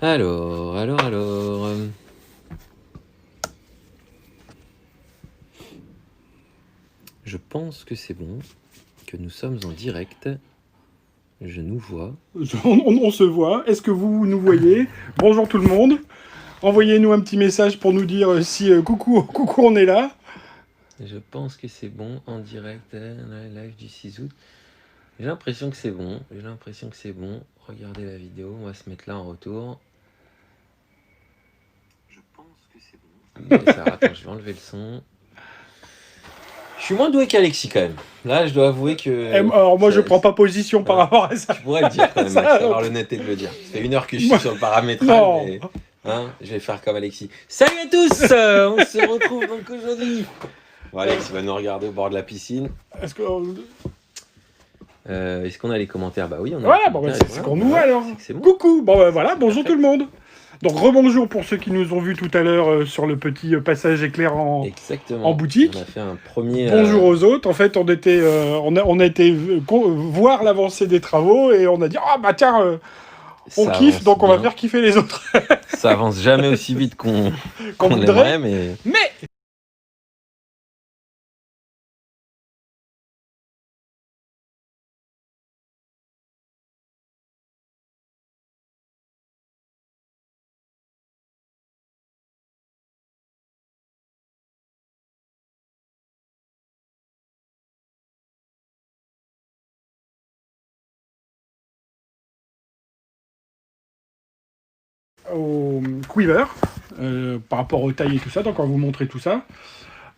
Alors. Je pense que c'est bon, que nous sommes en direct. Je nous vois. On se voit. Est-ce que vous nous voyez? Bonjour tout le monde. Envoyez-nous un petit message pour nous dire si coucou, on est là. Je pense que c'est bon, en direct, live du 6 août. J'ai l'impression que c'est bon. Regardez la vidéo, on va se mettre là en retour. Je pense que c'est bon. Ça, attends, je vais enlever le son. Je suis moins doué qu'Alexis quand même. Là, je dois avouer que... Alors moi, je prends pas position par rapport à ça. Tu pourrais le dire quand même, Max, avoir l'honnêteté de le dire. Ça fait 1 heure que je suis sur le paramétrage, mais je vais faire comme Alexis. Salut à tous. On se retrouve donc aujourd'hui. Bon, Alex, il va nous regarder au bord de la piscine. Est-ce qu'on a les commentaires? Bah oui, on a voilà, bon, c'est qu'on nous voit alors. Bon. Coucou, voilà, bonjour tout le monde. Donc rebonjour pour ceux qui nous ont vus tout à l'heure sur le petit passage éclair en boutique. On a fait un premier... Bonjour aux autres. En fait, on a été voir l'avancée des travaux et on a dit ah bah tiens, on kiffe, donc on va faire kiffer les autres. Ça avance jamais aussi vite qu'on voudrait, mais... Au Quiver, par rapport aux tailles et tout ça, donc on va vous montrer tout ça.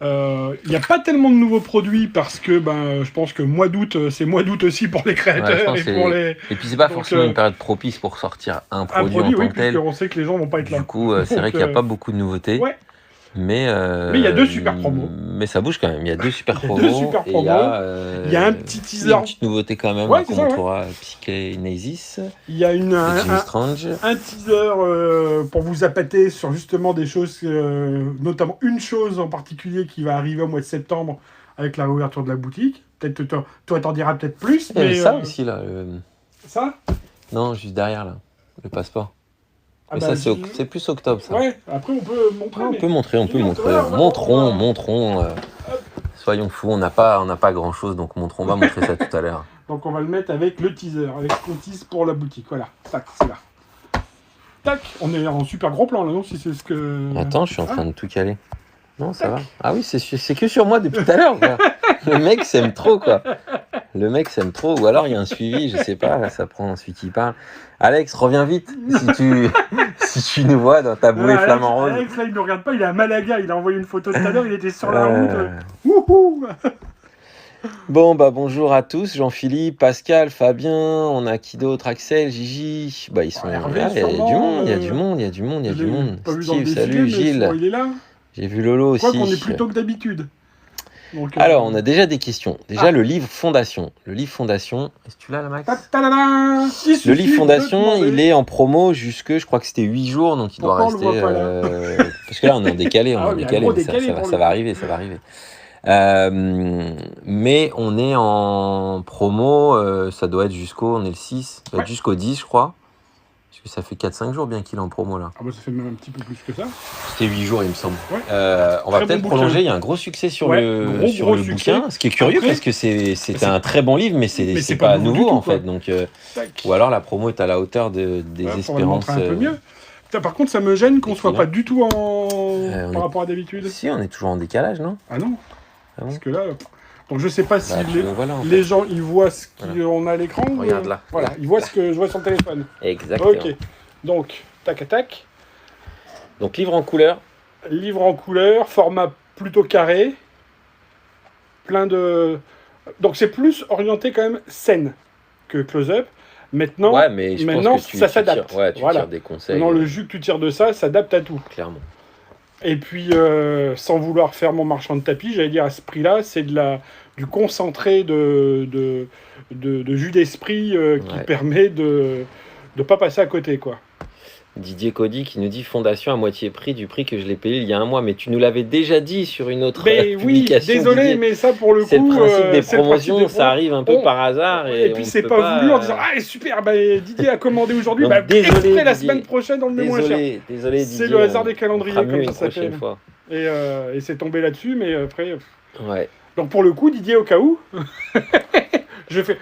Il n'y a pas tellement de nouveaux produits parce que je pense que mois d'août, c'est mois d'août aussi pour les créateurs et puis c'est pas forcément une période propice pour sortir un produit en tant que tel. On sait que les gens vont pas être là. Du coup, c'est vrai qu'il n'y a pas beaucoup de nouveautés. Ouais. Mais il y a 2 super promos. Mais ça bouge quand même. Il y a 2 super promos. Il y a un petit teaser. Une petite nouveauté quand même. Ouais, qu'on montrera Psychenesis. Il y a un teaser pour vous appâter sur justement des choses, notamment une chose en particulier qui va arriver au mois de septembre avec la réouverture de la boutique. Peut-être toi t'en diras peut-être plus. Mais ça aussi là. Ça? Non, juste derrière là. Le passeport. Mais ça, c'est plus octobre, ça. Ouais, après on peut montrer. On peut montrer. Montrons. Soyons fous, on n'a pas grand-chose, donc montrons. On va montrer ça tout à l'heure. Donc on va le mettre avec le teaser, avec ce qu'on tease pour la boutique. Voilà, tac, c'est là. Tac, on est en super gros plan là, non? Si c'est ce que... Attends, je suis en train de tout caler. Non, ça va. Ah oui, c'est que sur moi depuis tout à l'heure, quoi. Le mec s'aime trop, quoi. Ou alors il y a un suivi, je sais pas, ça prend celui qui parle. Alex, reviens vite si tu nous vois dans ta bouée flamant rose. Alex, là, il ne regarde pas, il est à Malaga, il a envoyé une photo tout à l'heure, il était sur la route. Wouhou. Bon, bonjour à tous, Jean-Philippe, Pascal, Fabien, on a qui d'autre? Axel, Gigi. Ils sont là, il y a du monde. Steve, salut, Gilles. Il est là. J'ai vu Lolo aussi. Je crois qu'on est plus tôt que d'habitude. Donc, alors, on a déjà des questions. Le livre Fondation. Est-ce que tu l'as là, Max? Le livre Fondation, il est en promo jusque, je crois que c'était 8 jours, donc il doit rester... parce que là, on est en décalé, ça va arriver. Mais on est en promo, ça doit être on est le 6, ça doit être jusqu'au 10, je crois. Parce que ça fait 4-5 jours bien qu'il est en promo là. Ah ça fait même un petit peu plus que ça. C'était 8 jours il me semble. Ouais. On va peut-être prolonger, il y a un gros succès sur le bouquin, ce qui est curieux parce que c'était un très bon livre mais c'est pas nouveau en fait. Donc, ou alors la promo est à la hauteur des espérances. Un peu mieux. Par contre ça me gêne qu'on soit pas du tout par rapport à d'habitude. Si, on est toujours en décalage, non? Ah non. Parce que là... Donc je sais pas si les gens ils voient ce qu'on a à l'écran. Regarde là. Voilà, ils voient ce que je vois sur le téléphone. Exactement. Ok. Donc, tac. Donc livre en couleur. Format plutôt carré. Plein de... Donc c'est plus orienté quand même scène que close-up. Maintenant, ça s'adapte. Tu tires des conseils. Maintenant, le jus que tu tires de ça s'adapte à tout. Clairement. Et puis, sans vouloir faire mon marchand de tapis, j'allais dire à ce prix-là, c'est du concentré de jus d'esprit qui permet de ne pas passer à côté, quoi. Didier Cody qui nous dit fondation à moitié prix du prix que je l'ai payé il y a un mois. Mais tu nous l'avais déjà dit sur une autre publication. Oui, désolé, Didier. mais ça pour le coup. C'est le principe des promotions, ça arrive un peu par hasard. Et puis c'est pas voulu en disant ah super, Didier a commandé aujourd'hui, désolé la semaine prochaine on le met moins cher. Désolé Didier. C'est le hasard des calendriers comme ça s'appelle. Fois. Et c'est tombé là-dessus, mais après. Ouais. Donc pour le coup, Didier, au cas où, je fais.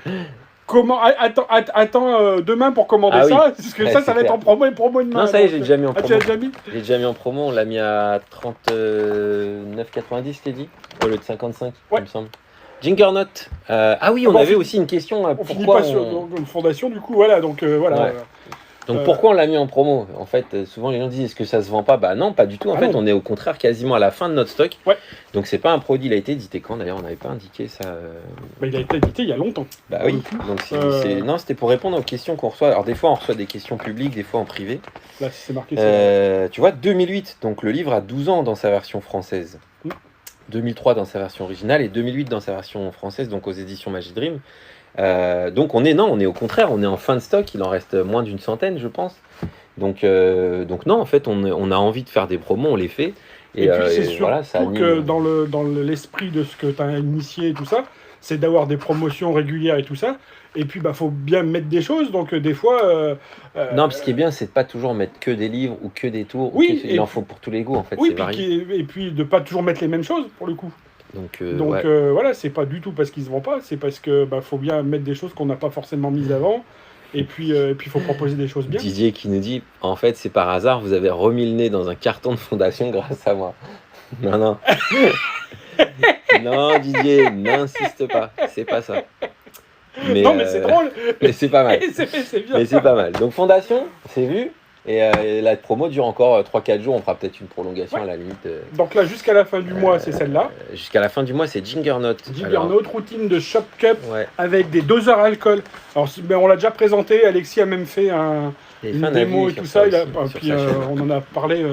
Comment attends demain pour commander ça, parce que ça va être en promo demain. Non, ça y est, j'ai déjà mis en promo. Tu l'as déjà mis ? J'ai déjà mis en promo, on l'a mis à 39,90, je t'ai dit, au lieu de 55, il me semble. Jingernaut. Ah oui, on avait aussi une question. On finit pas sur une fondation, du coup, voilà. Donc, voilà. Ouais. Donc pourquoi on l'a mis en promo ? En fait, souvent les gens disent est-ce que ça se vend pas ? Bah non, pas du tout. En fait, on est au contraire quasiment à la fin de notre stock. Ouais. Donc c'est pas un produit, il a été édité quand d'ailleurs ? On n'avait pas indiqué ça. Il a été édité il y a longtemps. Bah oui. Donc non, c'était pour répondre aux questions qu'on reçoit. Alors des fois on reçoit des questions publiques, des fois en privé. Là, c'est marqué. Tu vois, 2008. Donc le livre a 12 ans dans sa version française. 2003 dans sa version originale et 2008 dans sa version française, donc aux éditions Magic Dream. Donc on est au contraire, on est en fin de stock, il en reste moins d'une centaine, je pense. Donc non, en fait, on a envie de faire des promos, on les fait. Et puis c'est sûr que dans l'esprit de ce que tu as initié et tout ça, c'est d'avoir des promotions régulières et tout ça. Et puis, faut bien mettre des choses. Donc, des fois... Non, ce qui est bien, c'est de pas toujours mettre que des livres ou que des tours. Oui, il en faut pour tous les goûts, en fait. Oui, et puis de pas toujours mettre les mêmes choses, pour le coup. Donc voilà, c'est pas du tout parce qu'ils se vendent pas. C'est parce que faut bien mettre des choses qu'on n'a pas forcément mises avant. Et puis, il faut proposer des choses bien. Didier qui nous dit, en fait, c'est par hasard, vous avez remis le nez dans un carton de fondation grâce à moi. Non. Non, Didier, n'insiste pas. C'est pas ça. Mais c'est drôle. Mais c'est pas mal. c'est bien. Mais c'est pas mal. Donc fondation, c'est vu. Et la promo dure encore 3-4 jours. On fera peut-être une prolongation à la limite. Donc là, jusqu'à la fin du mois, c'est celle-là. Jusqu'à la fin du mois, c'est Jingernaut. Jingernaut, routine de Shop Cup avec des doseurs alcool. Alors, on l'a déjà présenté. Alexis a même fait une démo et tout ça. On en a parlé.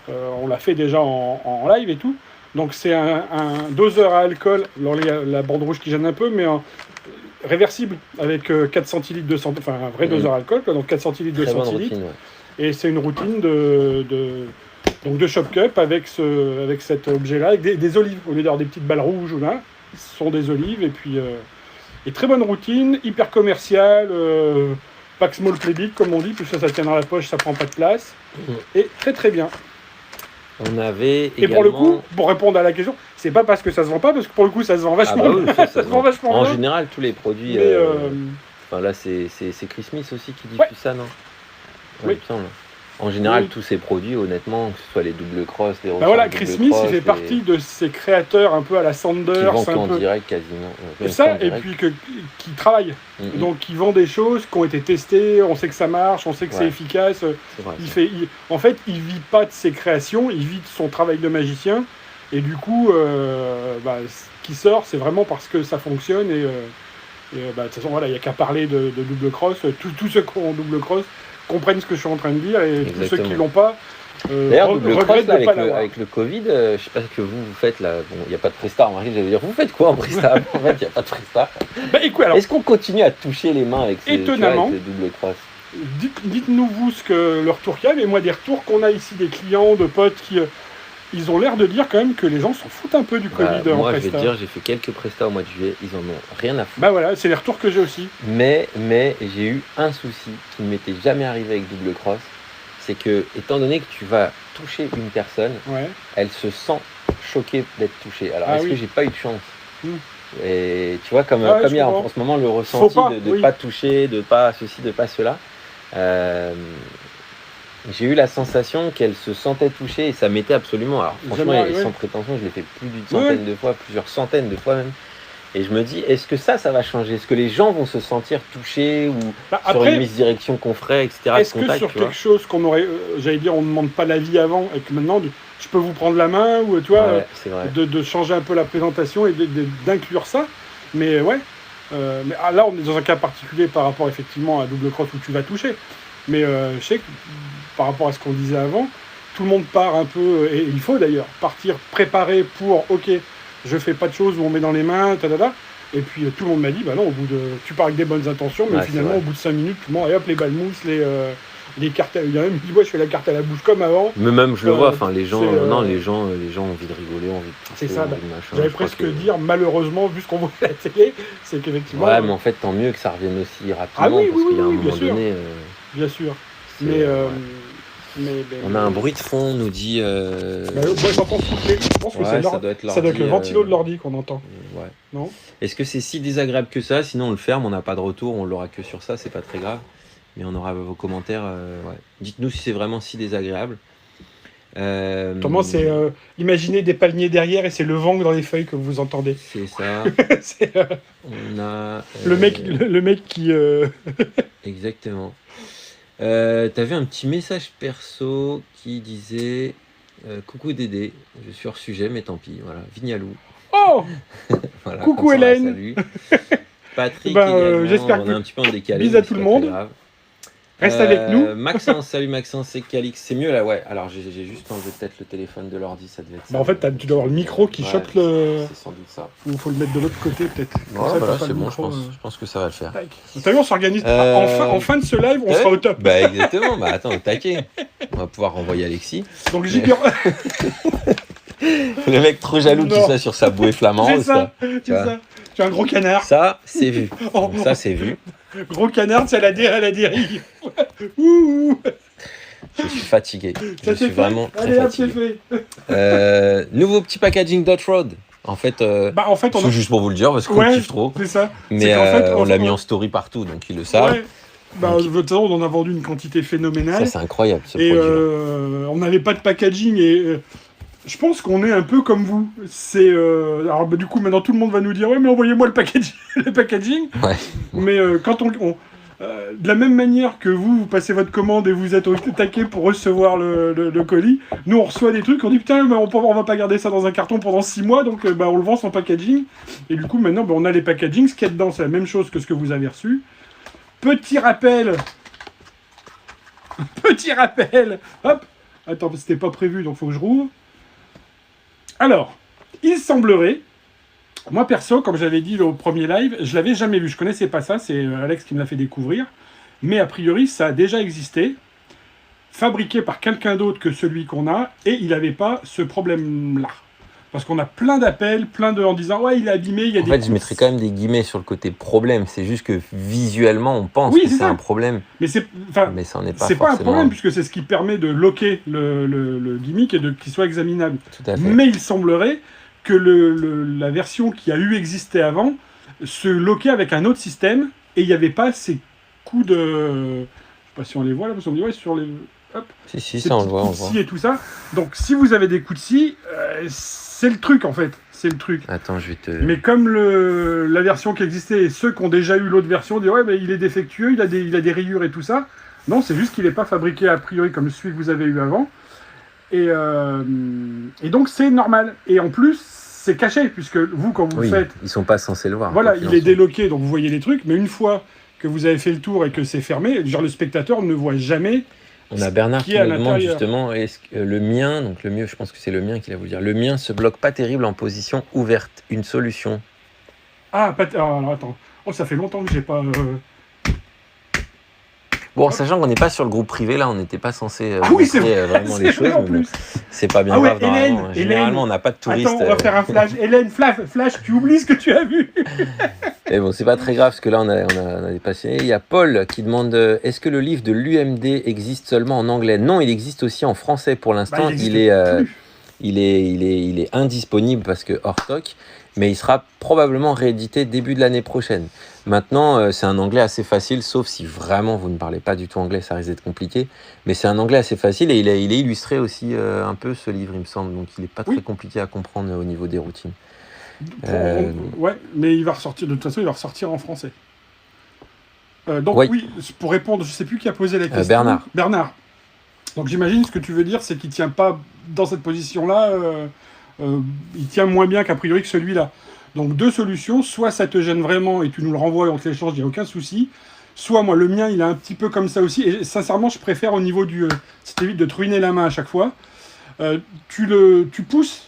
On l'a fait déjà en live et tout. Donc c'est un doseur à alcool. Alors la bande rouge qui gêne un peu, mais réversible avec 4 centilitres de santé, enfin un vrai doseur alcool, donc 4 centilitres de centilitres. Routine, et c'est une routine de Shop Cup avec cet objet-là, avec des olives. Au lieu d'avoir des petites balles rouges, là, ce sont des olives. Et puis, et très bonne routine, hyper commerciale, pack small play big, comme on dit, plus ça tient dans la poche, ça prend pas de place. Et très très bien. On avait également... Et pour le coup, pour répondre à la question, c'est pas parce que ça se vend pas, parce que pour le coup, ça se vend vachement. Ça se vend vachement. En général, tous les produits. Là, c'est Chris Smith aussi qui diffuse ça, non ? Oui. En général, tous ces produits, honnêtement, que ce soit les double cross, les voilà, Chris Smith, il fait partie de ces créateurs un peu à la Sanders. Qui vendent en direct quasiment. Et puis qui travaillent. Donc, qui vendent des choses qui ont été testées, on sait que ça marche, on sait que c'est efficace. C'est vrai, en fait, il vit pas de ses créations, il vit de son travail de magicien. Et du coup, ce qui sort, c'est vraiment parce que ça fonctionne. Et de toute façon, il n'y a qu'à parler de double cross. Tous ceux qui ont double cross comprennent ce que je suis en train de dire, et tous ceux qui l'ont pas d'ailleurs, double cross, là, avec le Covid, je sais pas ce que vous faites là. Bon, il n'y a pas de Presta, j'allais dire, vous faites quoi en Presta? En fait, il n'y a pas de Presta. Est-ce qu'on continue à toucher les mains avec ces double cross? Dites-nous vous ce que le retour qu'il y a, mais moi des retours qu'on a ici des clients, de potes qui ils ont l'air de dire quand même que les gens s'en foutent un peu du Covid en Presta. Moi, je vais te dire, j'ai fait quelques Prestas au mois de juillet, ils en ont rien à foutre. Voilà, c'est les retours que j'ai aussi. Mais j'ai eu un souci qui ne m'était jamais arrivé avec double cross, c'est que, étant donné que tu vas toucher une personne, elle se sent choquée d'être touchée. Alors, est-ce que j'ai pas eu de chance Et tu vois, comme il y a en ce moment le ressenti de ne pas toucher, de pas ceci, de pas cela, j'ai eu la sensation qu'elle se sentait touchée et ça m'était absolument... Alors franchement, sans prétention, je l'ai fait plus d'une centaine de fois, plusieurs centaines de fois même. Et je me dis, est-ce que ça va changer? Est-ce que les gens vont se sentir touchés ou sur une misdirection qu'on ferait, etc. Est-ce que sur quelque chose qu'on aurait... j'allais dire, on ne demande pas l'avis avant et que maintenant, je peux vous prendre la main ou tu vois, de changer un peu la présentation et d'inclure ça. Mais mais là, on est dans un cas particulier par rapport effectivement à double cross où tu vas toucher. Mais je sais que par rapport à ce qu'on disait avant, tout le monde part un peu, et il faut d'ailleurs partir préparé pour, ok, je fais pas de choses où on met dans les mains, et puis tout le monde m'a dit, non, tu pars avec des bonnes intentions, mais finalement au bout de 5 minutes, tout le monde, et hop, les balles mousses, les cartes. Il y en a même qui dit moi je fais la carte à la bouche comme avant. Mais même je le vois, enfin les gens, c'est, les gens ont envie de rigoler, ont envie de c'est pousser, ça. envie de machin. J'allais Je crois presque dire malheureusement vu ce qu'on voit à la télé, c'est qu'effectivement. Ouais, mais en fait tant mieux que ça revienne aussi rapidement oui, parce qu'il y a un bien moment sûr. donné. Bien sûr. c'est- Mais, ouais. On a un bruit de fond, nous dit. moi j'entends souffler. Je pense que Ouais, c'est ça doit être ça doit être le ventilo de l'ordi qu'on entend. Ouais. Non. Est-ce que c'est si désagréable que ça? Sinon on le ferme, on n'a pas de retour, on l'aura que sur ça, c'est pas très grave. Mais on aura vos commentaires. Ouais. Dites-nous si c'est vraiment si désagréable. Autrement, c'est imaginez des palmiers derrière et c'est le vent dans les feuilles que vous entendez. C'est ça. C'est On a. le mec qui. Exactement. T'avais un petit message perso qui disait coucou Dédé, je suis hors sujet, mais tant pis. Voilà, Vignalou. Oh. Voilà, Coucou comme ça, Hélène. salut. Patrick, Ben, également, j'espère on que- est un petit peu en décalé. Bisous à mais tout c'est le pas monde. très grave. Reste avec nous. Maxence, salut Maxence, c'est Calix. C'est mieux là, ouais. Alors j'ai juste enlevé peut-être le téléphone de l'ordi, ça devait être ça. Bah, en fait, tu dois avoir le micro qui Ouais, chope le. C'est sans doute ça. Ou faut le mettre de l'autre côté peut-être. Comme Ouais, ça, voilà, t'as pas c'est le bon, micro, je pense que ça va le faire. tac. T'as vu, on s'organise. En fin de ce live, on Ouais. sera au top. Bah exactement, bah attends, au taquet. On va pouvoir renvoyer Alexis. Donc JB, Le mec trop jaloux qui Non. soit sur sa bouée flamande. c'est ça, c'est vois. ça. Tu es un gros canard. Ça, c'est vu. Oh, Donc, ça, c'est vu. gros canard, c'est à la dérive. Ouh. Je suis fatigué. Je Ça suis c'est fait. vraiment très Allez, hop, c'est fatigué. fait. Nouveau petit packaging Dot Road. En fait, Bah, en fait, on c'est a. juste pour vous le dire parce qu'on Ouais, kiffe trop. c'est ça. Mais C'est qu'en fait, on l'a mis en story partout, donc ils le savent. Ouais. Bah, de toute façon, on en a vendu une quantité phénoménale. Ça, c'est incroyable ce Et produit. on n'avait pas de packaging et je pense qu'on est un peu comme vous. C'est alors bah, du coup maintenant tout le monde va nous dire ouais mais envoyez-moi le packaging, le packaging. Ouais. Mais quand de la même manière que vous passez votre commande et vous êtes au taquet pour recevoir le colis, nous on reçoit des trucs, on dit putain mais on va pas garder ça dans un carton pendant 6 mois donc bah, on le vend sans packaging. Et du coup maintenant bah, on a les packagings, ce qu'il y a dedans c'est la même chose que ce que vous avez reçu. Petit rappel, hop, attends, c'était pas prévu, donc faut que je rouvre. Alors, il semblerait, moi perso, comme j'avais dit au premier live, je l'avais jamais vu, je connaissais pas ça, c'est Alex qui me l'a fait découvrir, mais a priori ça a déjà existé, fabriqué par quelqu'un d'autre que celui qu'on a, et il n'avait pas ce problème-là. Parce qu'on a plein d'appels, en disant ouais il est abîmé, il y a En des fait, je mettrais quand même des guillemets sur le côté problème. C'est juste que visuellement, on pense Oui, que c'est c'est ça. un problème, Mais ça mais n'est pas c'est pas un forcément. problème puisque c'est ce qui permet de loquer le gimmick et qu'il soit examinable. Tout à fait. Mais il semblerait que la version qui a existé avant se loquait avec un autre système et il n'y avait pas ces coups de. Je sais pas si on les voit là, parce qu'on dit ouais sur les. Hop, Si, ces ça on le petits voit, on coups le de voit. scie et tout ça. Donc si vous avez des coups de scie, c'est le truc en fait. C'est le truc. Attends, je vais te. Mais comme la version qui existait et ceux qui ont déjà eu l'autre version disent ouais mais il est défectueux, il a des rayures et tout ça. Non, c'est juste qu'il n'est pas fabriqué a priori comme celui que vous avez eu avant. Et donc c'est normal. Et en plus, c'est caché, puisque vous, quand vous Oui, le faites, ils sont pas censés le voir. voilà, quoi qu'il il en est soit. déloqué, donc vous voyez les trucs, mais une fois que vous avez fait le tour et que c'est fermé, genre le spectateur ne voit jamais. On a Bernard qui qui est à nous demande l'intérieur. justement est-ce que le mien, donc le mieux, je pense que c'est le mien qu'il a voulu dire, le mien se bloque pas terrible en position ouverte. Une solution. Ah, alors attends. Oh, ça fait longtemps que j'ai pas. Bon, sachant qu'on n'est pas sur le groupe privé, là, on n'était pas censé Ah oui, c'est montrer vrai, vraiment c'est les vrai choses. en Mais bon, plus. c'est pas bien Ah ouais, grave. Normalement. Hélène, Généralement, on n'a pas de touristes. Attends, on va faire un flash. Hélène, flash, tu oublies ce que tu as vu. Mais bon, c'est pas très grave parce que là, on a dépassé. Il y a Paul qui demande est-ce que le livre de l'UMD existe seulement en anglais? Non, il existe aussi en français pour l'instant. Bah, il existe est indisponible parce que hors stock, mais il sera probablement réédité début de l'année prochaine. Maintenant, c'est un anglais assez facile, sauf si vraiment vous ne parlez pas du tout anglais, ça risque d'être compliqué. Mais c'est un anglais assez facile et il est illustré aussi un peu ce livre, il me semble. Donc il n'est pas très compliqué à comprendre au niveau des routines. Ouais, mais il va ressortir, de toute façon, il va ressortir en français. Donc Oui. oui, pour répondre, je sais plus qui a posé la question. Bernard. Bernard. Donc j'imagine ce que tu veux dire, c'est qu'il tient pas dans cette position-là, il tient moins bien qu'a priori que celui-là. Donc deux solutions, soit ça te gêne vraiment et tu nous le renvoies et on te l'échange, il n'y a aucun souci. Soit moi, le mien, il est un petit peu comme ça aussi. Et sincèrement, je préfère au niveau du... ça t'évite de truiner la main à chaque fois. Tu pousses.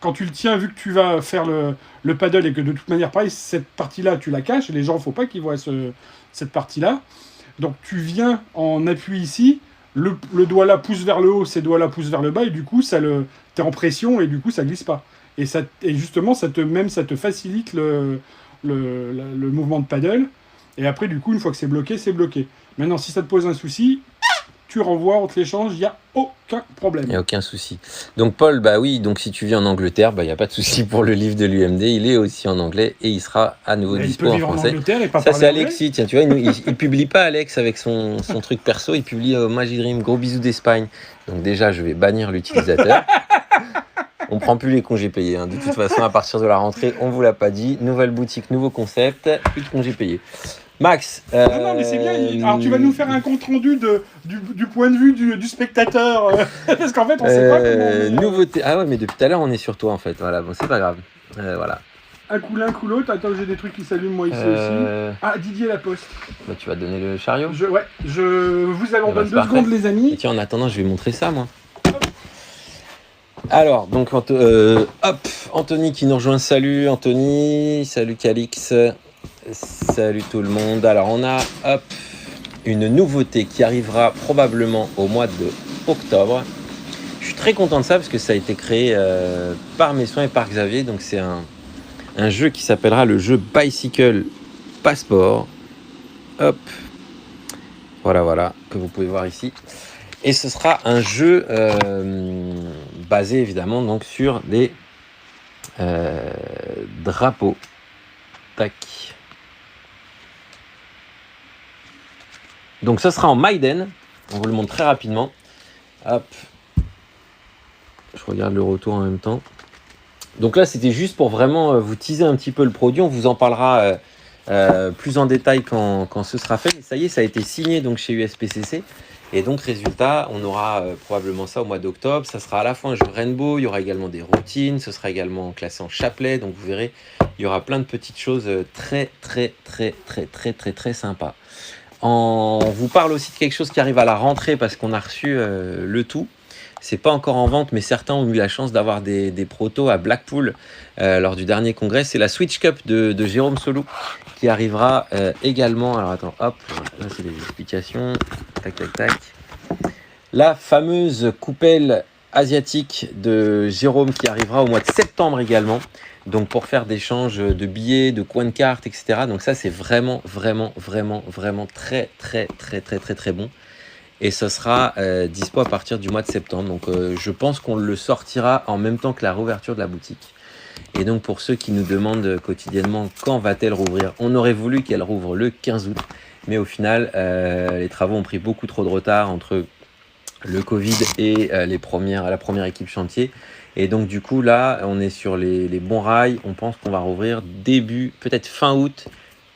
Quand tu le tiens, vu que tu vas faire le paddle et que de toute manière, pareil, cette partie-là, tu la caches. Les gens, il ne faut pas qu'ils voient cette partie-là. Donc tu viens en appui ici, le doigt là pousse vers le haut, ces doigts là poussent vers le bas, et du coup, t'es en pression, et du coup, ça glisse pas. Et justement, ça te facilite le mouvement de paddle. Et après, du coup, une fois que c'est bloqué, c'est bloqué. Maintenant, si ça te pose un souci, tu renvoies, on te l'échange, il n'y a aucun problème. Il n'y a aucun souci. Donc Paul, bah oui, donc si tu vis en Angleterre, bah il n'y a pas de souci pour le livre de l'UMD, il est aussi en anglais et il sera à nouveau dispo en français. Ça c'est Alexis, tiens, tu vois, il publie pas Alex avec son truc perso, il publie Magic Dream, gros bisous d'Espagne. Donc déjà, je vais bannir l'utilisateur. On prend plus les congés payés, hein. De toute façon, à partir de la rentrée, on vous l'a pas dit. Nouvelle boutique, nouveau concept, plus de congés payés. Max. Non, mais c'est bien. Alors, tu vas nous faire un compte rendu du point de vue du spectateur. Parce qu'en fait, on sait pas comment. Nouveauté. Ah ouais, mais depuis tout à l'heure, on est sur toi en fait. Voilà, bon, c'est pas grave. Voilà. Un coup l'un, un coup l'autre. Attends, j'ai des trucs qui s'allument moi ici aussi. Ah, Didier Laposte. Bah, tu vas donner le chariot. Je vous abandonne 2 secondes, les amis. Et tiens, en attendant, je vais montrer ça, moi. Alors, donc, Anthony qui nous rejoint. Salut Anthony, salut Calix, salut tout le monde. Alors, on a une nouveauté qui arrivera probablement au mois d'octobre. Je suis très content de ça parce que ça a été créé par Messon et par Xavier. Donc, c'est un jeu qui s'appellera le jeu Bicycle Passport. Hop, voilà, que vous pouvez voir ici. Et ce sera un jeu basé évidemment donc sur des drapeaux. Tac. Donc ce sera en Maiden. On vous le montre très rapidement. Hop. Je regarde le retour en même temps. Donc là, c'était juste pour vraiment vous teaser un petit peu le produit. On vous en parlera plus en détail quand ce sera fait. Mais ça y est, ça a été signé donc chez USPCC. Et donc, résultat, on aura probablement ça au mois d'octobre. Ça sera à la fois un jeu Rainbow, il y aura également des routines, ce sera également classé en chapelet. Donc, vous verrez, il y aura plein de petites choses très sympas. On vous parle aussi de quelque chose qui arrive à la rentrée parce qu'on a reçu le tout. C'est pas encore en vente, mais certains ont eu la chance d'avoir des protos à Blackpool lors du dernier congrès. C'est la Switch Cup de Jérôme Solou qui arrivera également. Alors attends, hop, là c'est les explications. Tac. La fameuse coupelle asiatique de Jérôme qui arrivera au mois de septembre également. Donc pour faire d'échanges de billets, de coins de cartes, etc. Donc ça c'est vraiment très bon. Et ce sera dispo à partir du mois de septembre. Donc je pense qu'on le sortira en même temps que la réouverture de la boutique. Et donc pour ceux qui nous demandent quotidiennement quand va-t-elle rouvrir, on aurait voulu qu'elle rouvre le 15 août. Mais au final, les travaux ont pris beaucoup trop de retard entre le Covid et la première équipe chantier. Et donc du coup là, on est sur les bons rails. On pense qu'on va rouvrir peut-être fin août,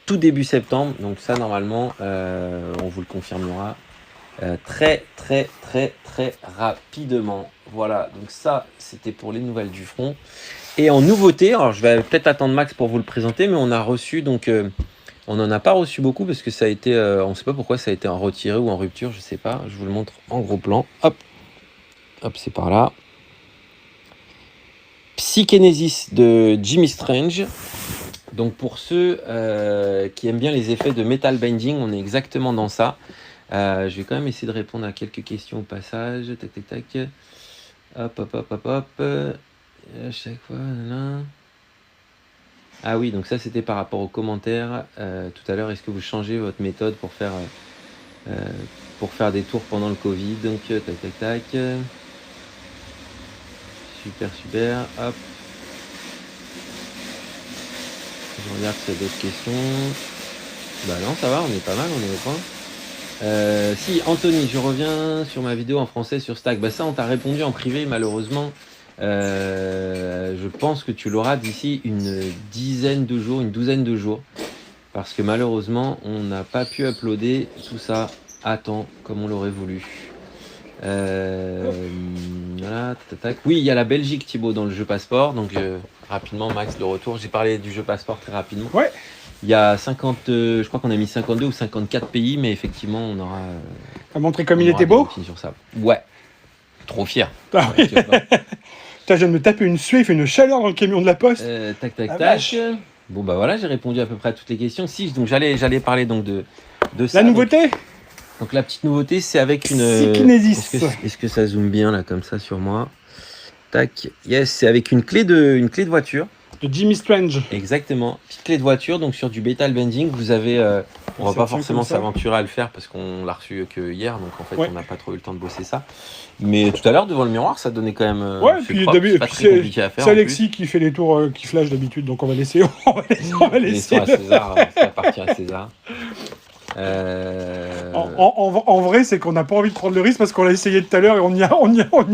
tout début septembre. Donc ça normalement, on vous le confirmera très rapidement. Voilà, donc ça c'était pour les nouvelles du front. Et en nouveauté, alors je vais peut-être attendre Max pour vous le présenter, mais on a reçu donc on n'en a pas reçu beaucoup parce que ça a été, on ne sait pas pourquoi ça a été en retiré ou en rupture, je sais pas. Je vous le montre en gros plan. Hop, c'est par là. Psychenesis de Jimmy Strange. Donc pour ceux qui aiment bien les effets de metal bending, on est exactement dans ça. Je vais quand même essayer de répondre à quelques questions au passage. Tac. Hop. À chaque fois, là. Ah oui, donc ça c'était par rapport aux commentaires tout à l'heure. Est-ce que vous changez votre méthode pour faire des tours pendant le Covid? Donc tac. Super. Hop. Je regarde s'il y a d'autres questions. Bah non, ça va, on est pas mal, on est au point. Si, Anthony, je reviens sur ma vidéo en français sur Stack. Bah ça, on t'a répondu en privé, malheureusement. Je pense que tu l'auras d'ici une douzaine de jours. Parce que malheureusement, on n'a pas pu uploader tout ça à temps, comme on l'aurait voulu. Voilà, oui, il y a la Belgique, Thibaut, dans le jeu passeport. Donc, rapidement, Max, le retour. J'ai parlé du jeu passeport très rapidement. Ouais. Il y a 50, je crois qu'on a mis 52 ou 54 pays, mais effectivement, on aura. T'as montré comme il était beau sur ça. Ouais. Trop fier. Ah oui. Putain, je viens de me taper une suie, il fait une chaleur dans le camion de la poste. Tac. Bon, bah voilà, j'ai répondu à peu près à toutes les questions. Si, donc j'allais parler donc de ça. La nouveauté. Donc la petite nouveauté, c'est avec une... Psykinesis. Est-ce que ça zoome bien là, comme ça, sur moi? Tac. Yes, c'est avec une clé de voiture. De Jimmy Strange. Exactement. Petite clé de voiture, donc sur du metal bending, vous avez... on va pas forcément s'aventurer à le faire parce qu'on l'a reçu que hier, donc en fait, on n'a pas trop eu le temps de bosser ça. Mais tout à l'heure, devant le miroir, ça donnait quand même... puis c'est pas très compliqué à faire. C'est Alexis qui fait les tours qui flash d'habitude, donc on va laisser... Laissons à César, ça appartient à César. En vrai, c'est qu'on n'a pas envie de prendre le risque parce qu'on l'a essayé tout à l'heure et on y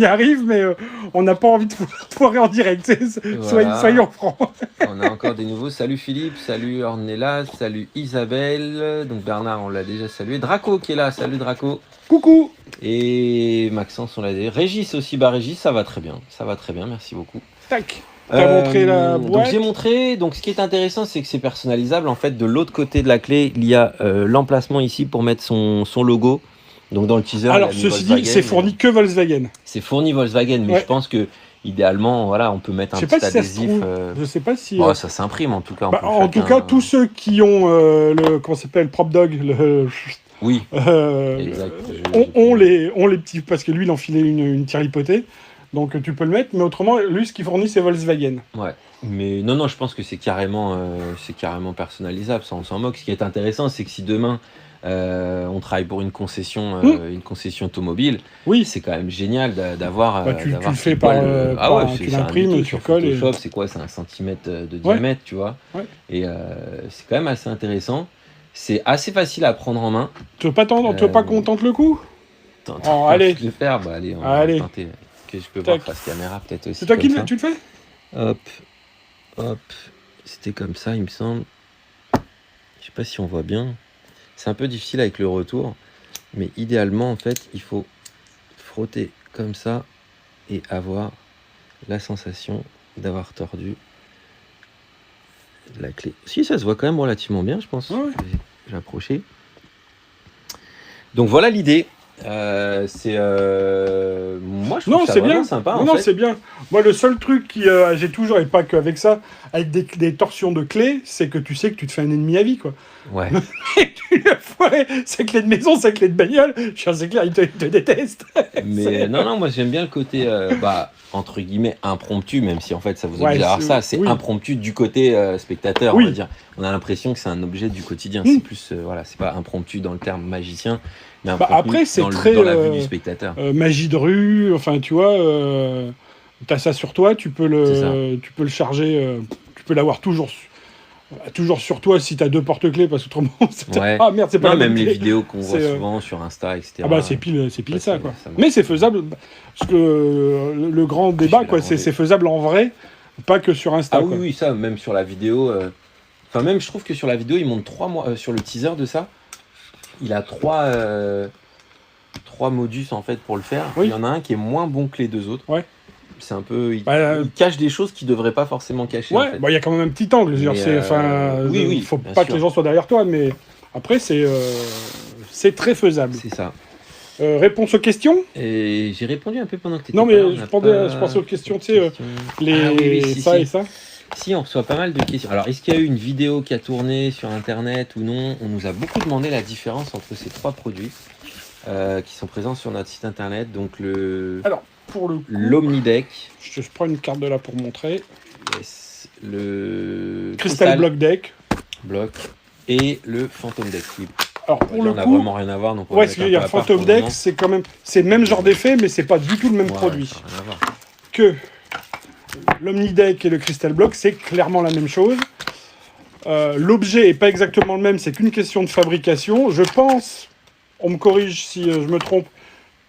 arrive, mais on n'a pas envie de foirer en direct. Voilà. Soyons francs. On a encore des nouveaux. Salut Philippe, salut Ornella, salut Isabelle. Donc Bernard, on l'a déjà salué. Draco qui est là, salut Draco. Coucou. Et Maxence, on l'a dit. Régis aussi, Régis, ça va très bien, merci beaucoup. Tac. T'as montré la boîte. Donc j'ai montré. Donc ce qui est intéressant, c'est que c'est personnalisable. En fait, de l'autre côté de la clé, il y a l'emplacement ici pour mettre son logo. Donc dans le teaser. Alors ceci dit, c'est fourni que Volkswagen. C'est fourni Volkswagen, mais je pense que idéalement, voilà, on peut mettre un petit adhésif. Je sais pas si. Ça s'imprime en tout cas. En tout cas, tous ceux qui ont le comment s'appelle Prop Dog, oui. Exact. On les petits parce que lui il enfilait une tiripotée. Donc tu peux le mettre, mais autrement, lui, ce qu'il fournit, c'est Volkswagen. Ouais, mais non, je pense que c'est carrément personnalisable, ça on s'en moque. Ce qui est intéressant, c'est que si demain on travaille pour une concession automobile, oui, c'est quand même génial d'avoir. Tu le fais par tu l'imprimes, tu colles. Photoshop, c'est quoi? C'est 1 centimètre de diamètre, tu vois. Ouais. Et c'est quand même assez intéressant. C'est assez facile à prendre en main. Tu veux pas qu'on tente le coup? Allez. Le faire, on va tenter. Je peux voir face caméra peut-être aussi. C'est toi qui tu le fais? Hop. C'était comme ça, il me semble. Je sais pas si on voit bien. C'est un peu difficile avec le retour. Mais idéalement, en fait, il faut frotter comme ça et avoir la sensation d'avoir tordu la clé. Si, ça se voit quand même relativement bien, je pense. Ouais. J'ai approché. Donc voilà l'idée. Moi je trouve ça vraiment sympa. Non, c'est bien. Moi, le seul truc j'ai toujours, et pas qu'avec ça, avec des torsions de clés, c'est que tu sais que tu te fais un ennemi à vie, quoi. Ouais. Et tu l'as foiré, c'est clé de maison, c'est clé de bagnole, c'est clair, il te déteste. Mais non, moi j'aime bien le côté, entre guillemets, impromptu, même si en fait ça vous oblige à avoir ça, c'est impromptu du côté spectateur, on va dire. On a l'impression que c'est un objet du quotidien, c'est plus, c'est pas impromptu dans le terme magicien. Après, c'est dans la vue du spectateur. Magie de rue, enfin, tu vois, t'as ça sur toi, tu peux le charger, tu peux l'avoir toujours sur toi si t'as 2 porte-clés, parce qu'autrement, ah merde, c'est pas la même clé. les vidéos qu'on voit souvent sur Insta, etc. Ah bah c'est pile ça, quoi. Mais c'est faisable, parce que le grand débat, quoi, c'est faisable en vrai, pas que sur Insta. Ah oui, ça, même sur la vidéo. Enfin, même je trouve que sur la vidéo, il montre 3 mois sur le teaser de ça. Il a 3 modus en fait pour le faire. Oui. Il y en a un qui est moins bon que les 2 autres. Ouais. C'est un peu. Il cache des choses qu'il ne devrait pas forcément cacher. Ouais, il y a quand même un petit angle. Il faut pas que les gens soient derrière toi, mais après, c'est très faisable. C'est ça. Réponse aux questions. Et j'ai répondu un peu pendant que tu étais Non, mais je pensais aux questions, tu sais, et ça. Si, on reçoit pas mal de questions. Alors, est-ce qu'il y a eu une vidéo qui a tourné sur Internet ou non? On nous a beaucoup demandé la différence entre ces 3 produits qui sont présents sur notre site Internet. Donc, alors, pour le coup, l'Omnideck. Je prends une carte de là pour montrer. Yes. Le Crystal Block Deck. Et le Phantom Deck. Alors, pour le coup, on n'a vraiment rien à voir. Donc parce qu'il y a Phantom Deck, c'est quand même... C'est le même genre d'effet, mais c'est pas du tout le même produit. Ça n'a rien à voir. Que l'Omnideck et le Crystal Block, c'est clairement la même chose. L'objet est pas exactement le même, c'est qu'une question de fabrication. Je pense, on me corrige si je me trompe,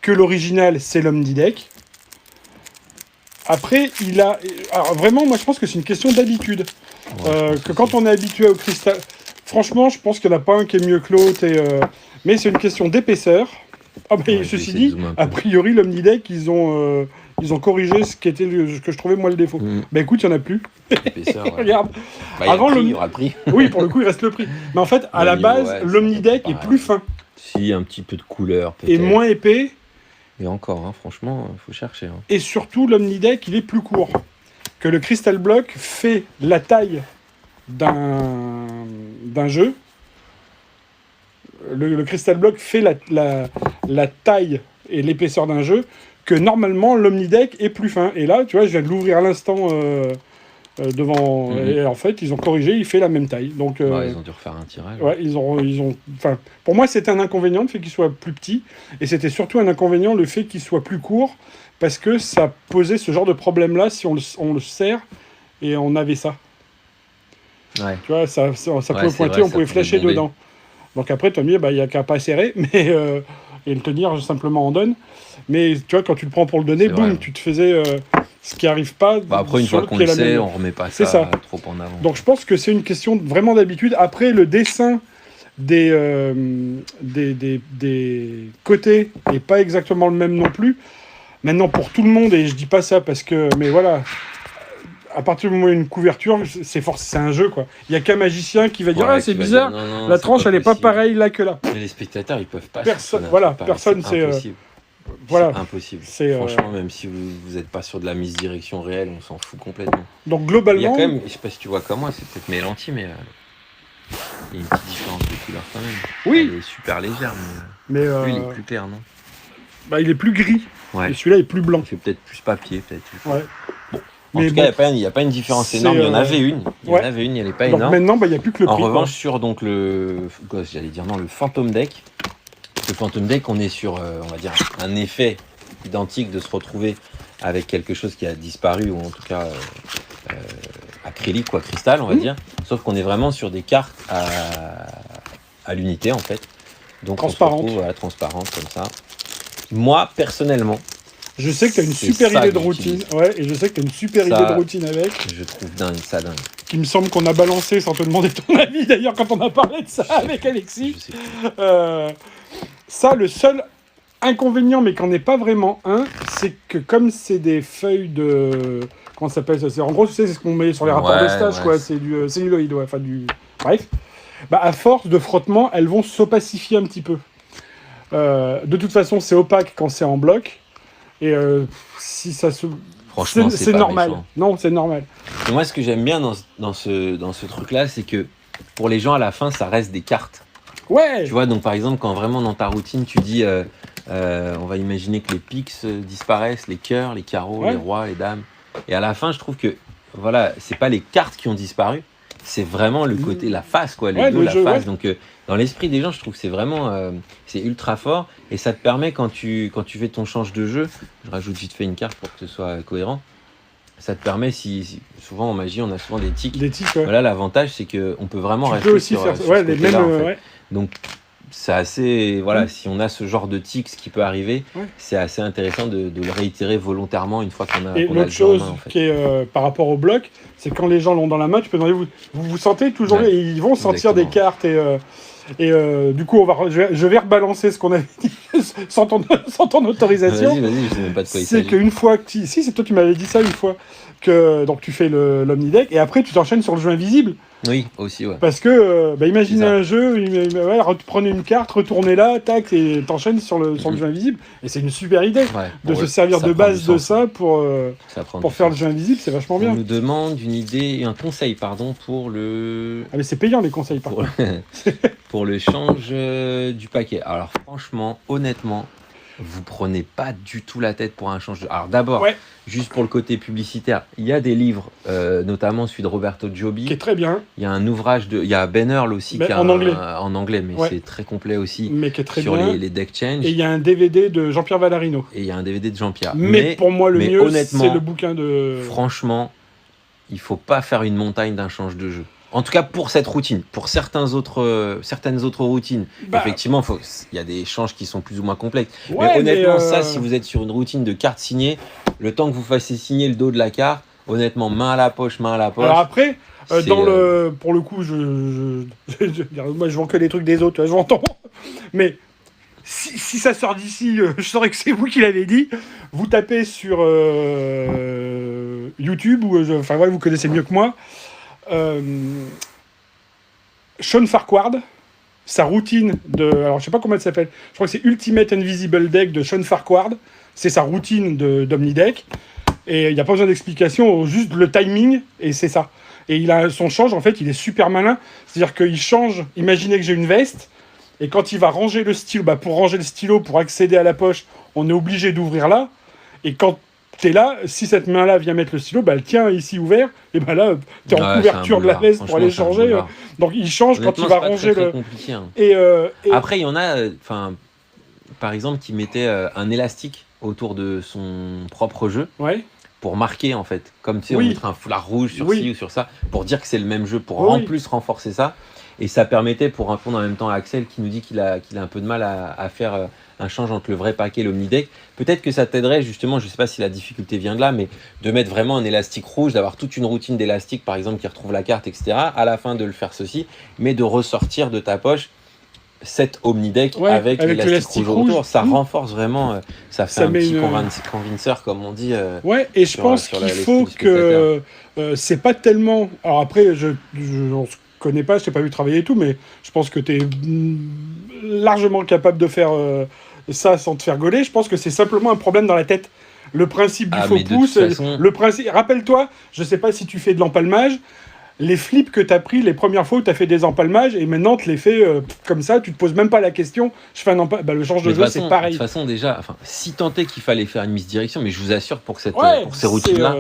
que l'original, c'est l'Omnideck. Après, alors vraiment, moi je pense que c'est une question d'habitude. Que quand on est habitué au cristal... Franchement, je pense qu'il n'y en a pas un qui est mieux que l'autre. Mais c'est une question d'épaisseur. Ah, mais ceci dit, a priori, l'Omnideck, ils ont corrigé ce que je trouvais moi le défaut. Bah écoute, il n'y en a plus. Regarde. Avant, il y aura le prix. Oui, pour le coup, il reste le prix. Mais en fait, à la base, l'Omnideck est plus fin. Si, un petit peu de couleur, peut-être. Et moins épais. Et encore, franchement, il faut chercher. Et surtout, l'Omnideck, il est plus court. Que le Crystal Block fait la taille d'un jeu, le Crystal Block fait la taille et l'épaisseur d'un jeu, que normalement l'Omnideck est plus fin. Et là, tu vois, je viens de l'ouvrir à l'instant devant. Et en fait, ils ont corrigé, il fait la même taille. Donc, ils ont dû refaire un tirage. Ouais, enfin, pour moi, c'était un inconvénient le fait qu'il soit plus petit, et c'était surtout un inconvénient le fait qu'il soit plus court, parce que ça posait ce genre de problème-là si on le serre et on avait ça. Ouais. Tu vois, ça pouvait pointer, on pouvait flasher dedans. Donc après, tu vas me dire, il n'y a qu'à pas serrer, mais et le tenir simplement en donne. Mais tu vois, quand tu le prends pour le donner, boum, tu te faisais ce qui n'arrive pas. Après, une fois qu'on le sait, on remet pas ça trop en avant. Donc je pense que c'est une question vraiment d'habitude. Après, le dessin des côtés n'est pas exactement le même non plus. Maintenant, pour tout le monde, et je dis pas ça parce que... Mais voilà, à partir du moment où il y a une couverture, c'est un jeu, quoi. Il n'y a qu'un magicien qui va dire « Ah, c'est bizarre, non, la tranche, elle n'est pas pareille là que là. » Mais les spectateurs, ils peuvent pas. Personne, c'est... impossible. Voilà. C'est impossible. Franchement, même si vous n'êtes pas sur de la misdirection réelle, on s'en fout complètement. Donc globalement... Il y a quand même, je sais pas si tu vois comme moi, c'est peut-être mes lentilles, mais il y a une petite différence de couleur quand même. Oui. Elle est super légère, mais lui, il est plus clair, non? Il est plus gris. Ouais. Et celui-là est plus blanc. Il fait peut-être plus papier, peut-être. Ouais. Bon. En tout cas, il n'y a pas une différence énorme. Il y en avait une. Il y en avait une, elle n'est pas énorme. Donc maintenant, il n'y a plus que le prix. En revanche, sur donc, le Phantom Deck, le Phantom Deck, on est sur, on va dire, un effet identique de se retrouver avec quelque chose qui a disparu, ou en tout cas acrylique, quoi, cristal, on va dire. Sauf qu'on est vraiment sur des cartes à l'unité, en fait. Donc transparente. On se retrouve, transparente, comme ça. Moi, personnellement, je sais que tu as une super idée de routine. Ouais, et je sais que tu as une super idée de routine avec. Je trouve ça dingue. Qui me semble qu'on a balancé sans te demander ton avis, d'ailleurs, quand on a parlé de ça avec Alexis. Ça, le seul inconvénient, mais qu'en est pas vraiment un, c'est que comme c'est des feuilles de... Comment ça s'appelle ça? En gros, tu sais, c'est ce qu'on met sur les rapports de stage, quoi. C'est du celluloïd, enfin du... Bref. À force de frottement, elles vont s'opacifier un petit peu. De toute façon, c'est opaque quand c'est en bloc. Et si ça se... Franchement, c'est normal. Méchant. Non, c'est normal. Et moi, ce que j'aime bien dans ce truc-là, c'est que pour les gens, à la fin, ça reste des cartes. Ouais. Tu vois, donc par exemple, quand vraiment dans ta routine, tu dis, on va imaginer que les piques disparaissent, les cœurs, les carreaux, les rois, les dames. Et à la fin, je trouve que, voilà, c'est pas les cartes qui ont disparu, c'est vraiment le côté, la face, quoi, les deux, la face. Ouais. Donc, dans l'esprit des gens, je trouve que c'est vraiment, c'est ultra fort. Et ça te permet, quand tu fais ton change de jeu, je rajoute vite fait une carte pour que ce soit cohérent, ça te permet, souvent en magie, on a souvent des tics. Des tics, ouais. Voilà, l'avantage, c'est qu'on peut vraiment rester aussi sur les mêmes, en fait. Donc, c'est assez... Voilà, si on a ce genre de tics qui peut arriver, c'est assez intéressant de le réitérer volontairement une fois qu'on a Et l'autre chose en fait. Qui est par rapport au bloc, c'est quand les gens l'ont dans la main, tu peux demander, vous sentez toujours, et ils vont sentir des cartes, et du coup, je vais rebalancer ce qu'on avait dit sans ton autorisation. Vas-y, je sais même pas de quoi il s'agit. C'est qu'une fois que si, c'est toi qui m'avais dit ça une fois, que donc tu fais l'Omnideck, et après tu t'enchaînes sur le jeu invisible. Oui, aussi, ouais. Parce que, imaginez un jeu, prenez une carte, retournez-la, tac, et t'enchaînes sur le jeu invisible. Et c'est une super idée de se servir de base de ça pour faire le jeu invisible, c'est vachement bien. On nous demande une idée, un conseil, pour le... Ah mais c'est payant les conseils, par contre. Pour le change du paquet. Alors franchement, honnêtement, vous prenez pas du tout la tête pour un change de... Alors d'abord, juste pour le côté publicitaire, il y a des livres, notamment celui de Roberto Giobbi. Qui est très bien. Il y a un ouvrage il y a Ben Earl aussi, qui en anglais. En anglais, mais c'est très complet aussi. Mais qui est très sur bien. les deck change. Et il y a un DVD de Jean-Pierre Vallarino. Et il y a un DVD de Jean-Pierre. Mais pour moi, le mieux, c'est le bouquin de... Franchement, il faut pas faire une montagne d'un change de jeu. En tout cas, pour cette routine. Pour certaines autres routines, effectivement, il y a des échanges qui sont plus ou moins complexes. Mais honnêtement, ça, si vous êtes sur une routine de cartes signées, le temps que vous fassiez signer le dos de la carte, honnêtement, main à la poche. Alors après, pour le coup, moi, je vends que les trucs des autres, je m'entends. Mais si ça sort d'ici, je saurais que c'est vous qui l'avez dit. Vous tapez sur YouTube, vous connaissez mieux que moi. Sean Farquhar, sa routine alors je sais pas comment elle s'appelle, je crois que c'est Ultimate Invisible Deck de Sean Farquhar, c'est sa routine d'Omnideck, et il n'y a pas besoin d'explication, juste le timing, et c'est ça. Et son change, en fait, il est super malin. C'est-à-dire qu'il change, imaginez que j'ai une veste, et quand il va ranger le stylo, pour ranger le stylo, pour accéder à la poche, on est obligé d'ouvrir là. Et quand t'es là, si cette main-là vient mettre le stylo, elle tient ici ouvert, et là, t'es en couverture de la veste pour aller changer. Donc il change. Honnêtement, quand il va ranger très compliqué, hein. Après, il y en a, par exemple, qui mettaient un élastique autour de son propre jeu. Ouais. Pour marquer, en fait, comme tu sais, on mettrait un foulard rouge sur ci ou sur ça, pour dire que c'est le même jeu, pour en plus renforcer ça. Et ça permettait, pour répondre en même temps à Axel, qui nous dit qu'il a un peu de mal à faire un change entre le vrai paquet et l'Omnideck. Peut-être que ça t'aiderait, justement, je ne sais pas si la difficulté vient de là, mais de mettre vraiment un élastique rouge, d'avoir toute une routine d'élastique, par exemple, qui retrouve la carte, etc. À la fin de le faire ceci, mais de ressortir de ta poche cet Omnideck avec l'élastique rouge autour. Ça renforce vraiment, ça fait un petit convinceur, comme on dit. Ouais, et je pense qu'il faut que c'est pas tellement. Alors après, je connais pas, je t'ai pas vu travailler et tout, mais je pense que tu es largement capable de faire ça sans te faire gauler. Je pense que c'est simplement un problème dans la tête. Le principe du faux pouce, le principe. Rappelle-toi, je sais pas si tu fais de l'empalmage. Les flips que tu as pris les premières fois où tu as fait des empalmages et maintenant tu les fais comme ça, tu te poses même pas la question. Je fais un empalmage, le change de jeu, c'est pareil. De toute façon, déjà, si tant est qu'il fallait faire une misdirection, mais je vous assure pour ces routines-là,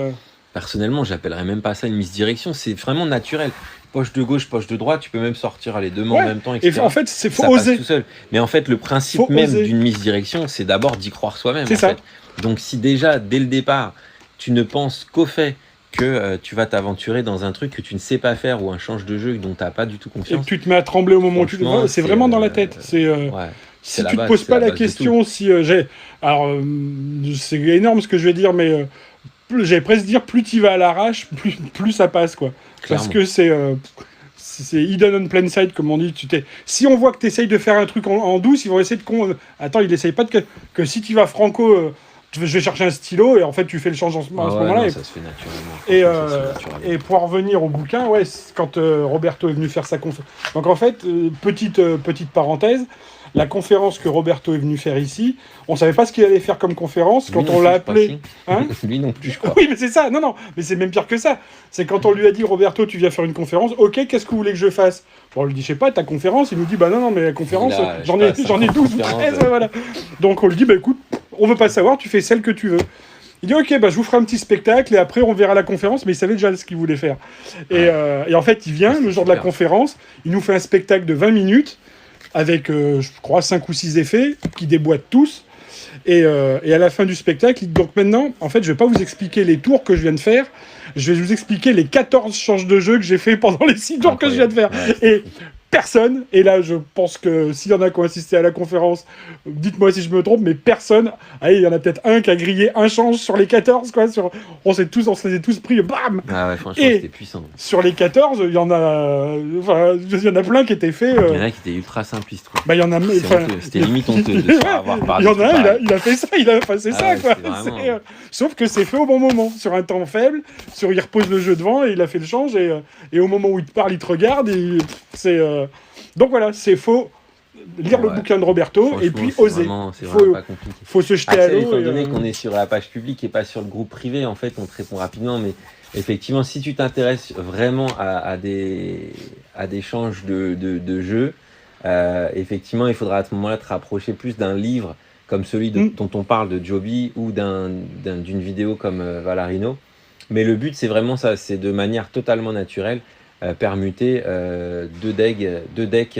personnellement, j'appellerais même pas ça une misdirection, c'est vraiment naturel. Poche de gauche, poche de droite, tu peux même sortir les deux mains en même temps, etc. Et en fait, c'est faut oser. Tout seul. Mais en fait, le principe même d'une misdirection, c'est d'abord d'y croire soi-même. C'est ça. Fait. Donc si déjà, dès le départ, tu ne penses qu'au fait que tu vas t'aventurer dans un truc que tu ne sais pas faire ou un change de jeu dont tu n'as pas du tout confiance. Et que tu te mets à trembler au moment où tu le vois, c'est vraiment dans la tête. Si tu te poses pas la question, si j'ai... Alors, c'est énorme ce que je vais dire, mais j'allais presque dire, plus tu vas à l'arrache, plus ça passe, quoi. Clairement. Parce que c'est hidden on plain sight, comme on dit. Si on voit que tu essayes de faire un truc en douce, ils vont essayer de... Attends, ils n'essayent pas que si tu vas franco... je vais chercher un stylo et en fait tu fais le change à ce moment-là. Non, ça se fait naturellement. Et pour en revenir au bouquin, quand Roberto est venu faire sa conférence. Donc en fait, petite parenthèse, la conférence que Roberto est venu faire ici, on savait pas ce qu'il allait faire comme conférence quand on l'a appelé. Hein lui non plus, je crois. Oui, mais c'est ça. Non, mais c'est même pire que ça. C'est quand on lui a dit Roberto, tu viens faire une conférence. Ok, qu'est-ce que vous voulez que je fasse? Bon, on lui dit, je sais pas, ta conférence. Il nous dit, non, mais la conférence, j'en ai 12 ou 13. Voilà. Donc on lui dit, écoute, on veut pas savoir, tu fais celle que tu veux. Il dit, ok, je vous ferai un petit spectacle et après on verra la conférence, mais il savait déjà ce qu'il voulait faire. Et en fait, il vient le jour de la conférence, il nous fait un spectacle de 20 minutes avec, je crois, 5 ou 6 effets qui déboîtent tous. Et à la fin du spectacle, donc maintenant, en fait, je vais pas vous expliquer les tours que je viens de faire, je vais vous expliquer les 14 changes de jeu que j'ai fait pendant les 6 tours que je viens de faire. Et personne, et là je pense que s'il y en a qui ont assisté à la conférence, dites-moi si je me trompe, mais personne, allez, il y en a peut-être un qui a grillé un change sur les 14, quoi, on se les a tous pris, bam. Ah ouais, franchement, c'était puissant. Sur les 14, il y en a plein qui étaient faits. Il y en a qui étaient ultra simplistes, quoi. Il y en a... C'était limite honteux de se avoir parlé. Il y en a un, il a fait ça, c'est ça, quoi. Vraiment... Sauf que c'est fait au bon moment, sur un temps faible, il repose le jeu devant, et il a fait le change, et au moment où il te parle, il te regarde, et c'est... Donc voilà, c'est faux. Lire le bouquin de Roberto et puis oser. C'est vraiment pas compliqué. Faut se jeter à l'eau. Étant donné qu'on est sur la page publique et pas sur le groupe privé, en fait, on te répond rapidement. Mais effectivement, si tu t'intéresses vraiment à des changes de jeu, effectivement, il faudra à ce moment-là te rapprocher plus d'un livre comme celui dont on parle de Joby ou d'une vidéo comme Valarino. Mais le but, c'est vraiment ça, c'est de manière totalement naturelle. Permuter deux decks